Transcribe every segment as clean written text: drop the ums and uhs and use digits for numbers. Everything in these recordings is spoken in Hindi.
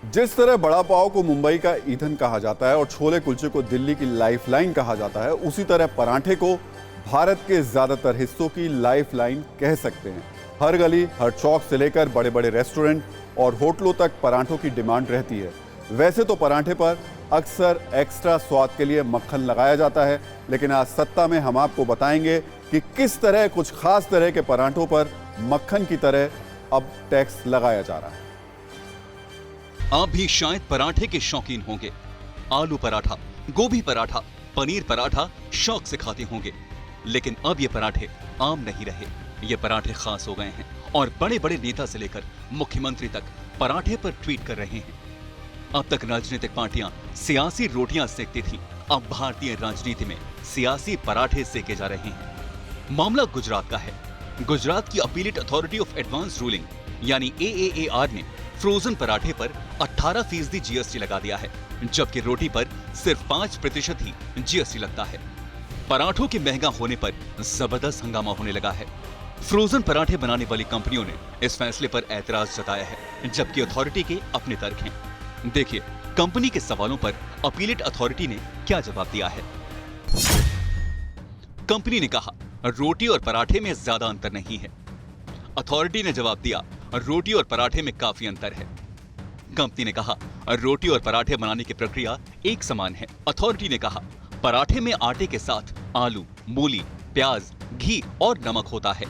जिस तरह बड़ा पाव को मुंबई का ईंधन कहा जाता है और छोले कुलचे को दिल्ली की लाइफलाइन कहा जाता है, उसी तरह परांठे को भारत के ज्यादातर हिस्सों की लाइफलाइन कह सकते हैं। हर गली, हर चौक से लेकर बड़े बड़े रेस्टोरेंट और होटलों तक परांठों की डिमांड रहती है। वैसे तो परांठे पर अक्सर एक्स्ट्रा स्वाद के लिए मक्खन लगाया जाता है, लेकिन आज सत्ता में हम आपको बताएंगे कि किस तरह कुछ खास तरह के परांठों पर मक्खन की तरह अब टैक्स लगाया जा रहा है। आप भी शायद पराठे के शौकीन होंगे। आलू पराठा, गोभी पराठा, पनीर पराठा शौक से खाते होंगे, लेकिन अब ये पराठे आम नहीं रहे। ये पराठे खास हो गए हैं और बड़े बड़े नेता से लेकर मुख्यमंत्री तक पराठे पर ट्वीट कर रहे हैं। अब तक राजनीतिक पार्टियां सियासी रोटियां सेकती थी, अब भारतीय राजनीति में सियासी पराठे सेके जा रहे हैं। मामला गुजरात का है। गुजरात की appellate authority of advance ruling यानी AAAR ने फ्रोजन पराठे पर 18% GST लगा दिया है, जबकि रोटी पर सिर्फ 5% ही GST लगता है। पराठों के महंगा होने पर जबरदस्त हंगामा होने लगा है। फ्रोजन पराठे बनाने वाली कंपनियों ने इस फैसले पर ऐतराज जताया है, जबकि अथॉरिटी के अपने तर्क हैं। देखिए कंपनी के सवालों पर अपीलेट अथॉरिटी ने क्या जवाब दिया है। कंपनी ने कहा रोटी और पराठे में ज्यादा अंतर नहीं है। अथॉरिटी ने जवाब दिया रोटी और पराठे में काफी अंतर है। कंपनी ने कहा रोटी और पराठे बनाने की प्रक्रिया एक समान है। अथॉरिटी ने कहा पराठे में आटे के साथ आलू, मूली, प्याज, घी और नमक होता है।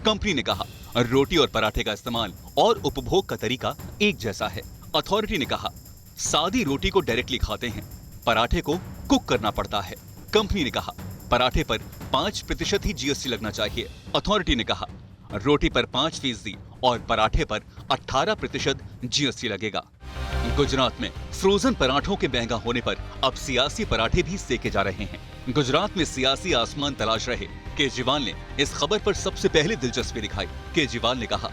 कंपनी ने कहा रोटी और पराठे का इस्तेमाल और उपभोग का तरीका एक जैसा है। अथॉरिटी ने कहा सादी रोटी को डायरेक्टली खाते हैं, पराठे को कुक करना पड़ता है। कंपनी ने कहा पराठे पर 5% ही GST लगना चाहिए। अथॉरिटी ने कहा रोटी पर 5% और पराठे पर 18% GST लगेगा। गुजरात में फ्रोजन पराठों के महंगा होने पर अब सियासी पराठे भी सेके जा रहे हैं। गुजरात में सियासी आसमान तलाश रहे केजरीवाल ने इस खबर पर सबसे पहले दिलचस्पी दिखाई। केजरीवाल ने कहा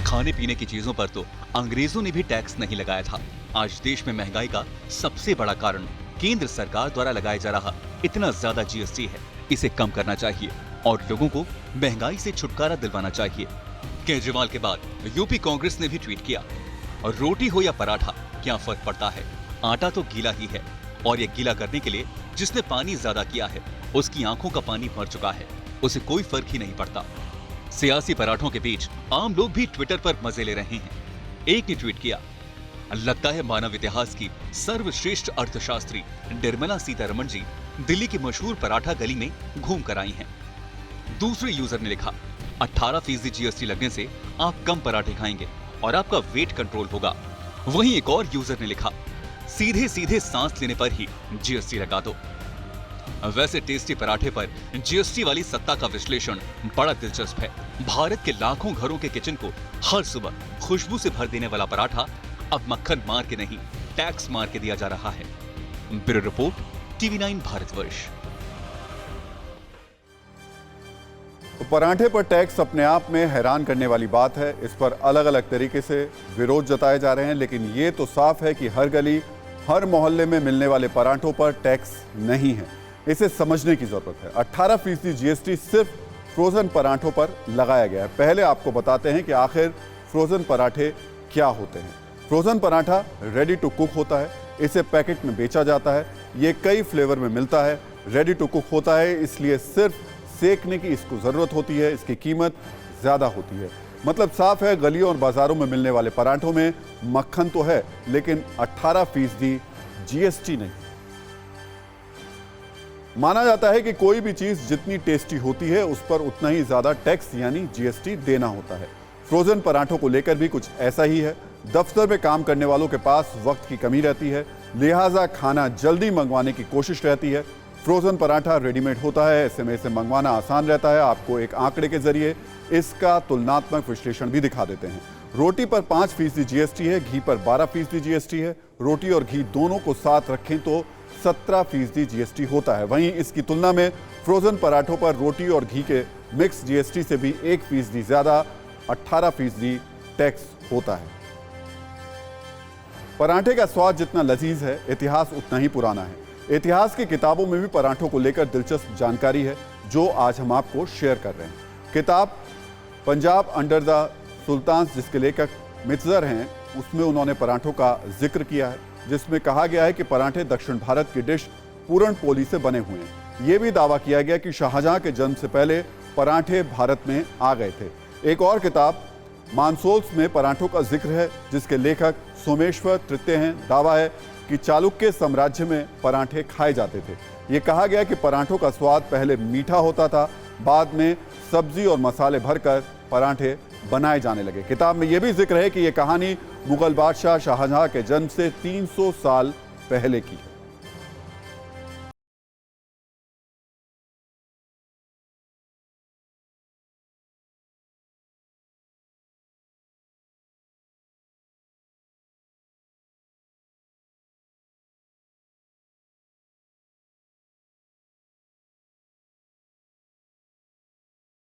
खाने पीने की चीजों पर तो अंग्रेजों ने भी टैक्स नहीं लगाया था। आज देश में महंगाई का सबसे बड़ा कारण केंद्र सरकार द्वारा लगाया जा रहा इतना ज्यादा GST है। इसे कम करना चाहिए और लोगों को महंगाई से छुटकारा दिलवाना चाहिए। केजरीवाल के बाद यूपी कांग्रेस ने भी ट्वीट किया और रोटी हो या पराठा क्या फर्क पड़ता है, आटा तो गीला ही है और ये गीला करने के लिए जिसने पानी ज्यादा किया है उसकी आंखों का पानी भर चुका है, उसे कोई फर्क ही नहीं पड़ता। सियासी पराठों के बीच आम लोग भी ट्विटर पर मजे ले रहे हैं। एक ने ट्वीट किया लगता है मानव इतिहास की सर्वश्रेष्ठ अर्थशास्त्री निर्मला सीतारमण जी दिल्ली की मशहूर पराठा गली में घूम कर आई हैं। दूसरे यूजर ने लिखा 18% GST लगने से आप कम पराठे खाएंगे और आपका वेट कंट्रोल होगा। वहीं एक और यूजर ने लिखा सीधे सीधे सांस लेने पर ही GST लगा दो। वैसे टेस्टी पराठे पर GST वाली सत्ता का विश्लेषण बड़ा दिलचस्प है। भारत के लाखों घरों के किचन को हर सुबह खुशबू से भर देने वाला पराठा अब मक्खन मार के नहीं टैक्स मार के दिया जा रहा है। Bureau report, TV9 Bharatvarsh. तो पराठे पर टैक्स अपने आप में हैरान करने वाली बात है। इस पर अलग अलग तरीके से विरोध जताए जा रहे हैं, लेकिन ये तो साफ है कि हर गली, हर मोहल्ले में मिलने वाले पराठों पर टैक्स नहीं है। इसे समझने की जरूरत है। 18% GST सिर्फ फ्रोजन पराठों पर लगाया गया है। पहले आपको बताते हैं कि आखिर फ्रोजन पराठे क्या होते हैं। Frozen paratha ready to cook होता है। इसे पैकेट में बेचा जाता है। ये कई फ्लेवर में मिलता है। रेडी टू कुक होता है, इसलिए सिर्फ सेकने की इसको जरूरत होती है। इसकी कीमत ज्यादा होती है। मतलब साफ है, गलियों और बाजारों में मिलने वाले पराठों में मक्खन तो है, लेकिन 18% GST नहीं। माना जाता है कि कोई भी चीज जितनी टेस्टी होती है उस पर उतना ही ज्यादा टैक्स यानी GST देना होता है। फ्रोजन पराठों को लेकर भी कुछ ऐसा ही है। दफ्तर में काम करने वालों के पास वक्त की कमी रहती है, लिहाजा खाना जल्दी मंगवाने की कोशिश रहती है। फ्रोजन पराठा रेडीमेड होता है, ऐसे में इसे मंगवाना आसान रहता है। आपको एक आंकड़े के जरिए इसका तुलनात्मक विश्लेषण भी दिखा देते हैं। रोटी पर 5% GST है, घी पर 12% GST है। रोटी और घी दोनों को साथ रखें तो 17% GST होता है। वहीं इसकी तुलना में फ्रोजन पराठों पर रोटी और घी के मिक्स GST से भी 1% ज्यादा 18% टैक्स होता है। पराठे का स्वाद जितना लजीज है, इतिहास उतना ही पुराना है। इतिहास की किताबों में भी पराठों को लेकर दिलचस्प जानकारी है, जो आज हम आपको शेयर कर रहे हैं। किताब पंजाब अंडर द सुल्तान्स, जिसके लेखक मित्जर हैं, उसमें उन्होंने पराठों का जिक्र किया है, जिसमें कहा गया है कि पराठे दक्षिण भारत की डिश पूरन पोली से बने हुए हैं। यह भी दावा किया गया कि शाहजहां के जन्म से पहले पराठे भारत में आ गए थे। एक और किताब मानसोल्स में पराठों का जिक्र है, जिसके लेखक सोमेश्वर तृतीय हैं। दावा है कि चालुक्य साम्राज्य में पराठे खाए जाते थे। ये कहा गया कि पराठों का स्वाद पहले मीठा होता था, बाद में सब्जी और मसाले भरकर पराठे बनाए जाने लगे। किताब में यह भी जिक्र है कि यह कहानी मुगल बादशाह शाहजहां के जन्म से 300 साल पहले की है।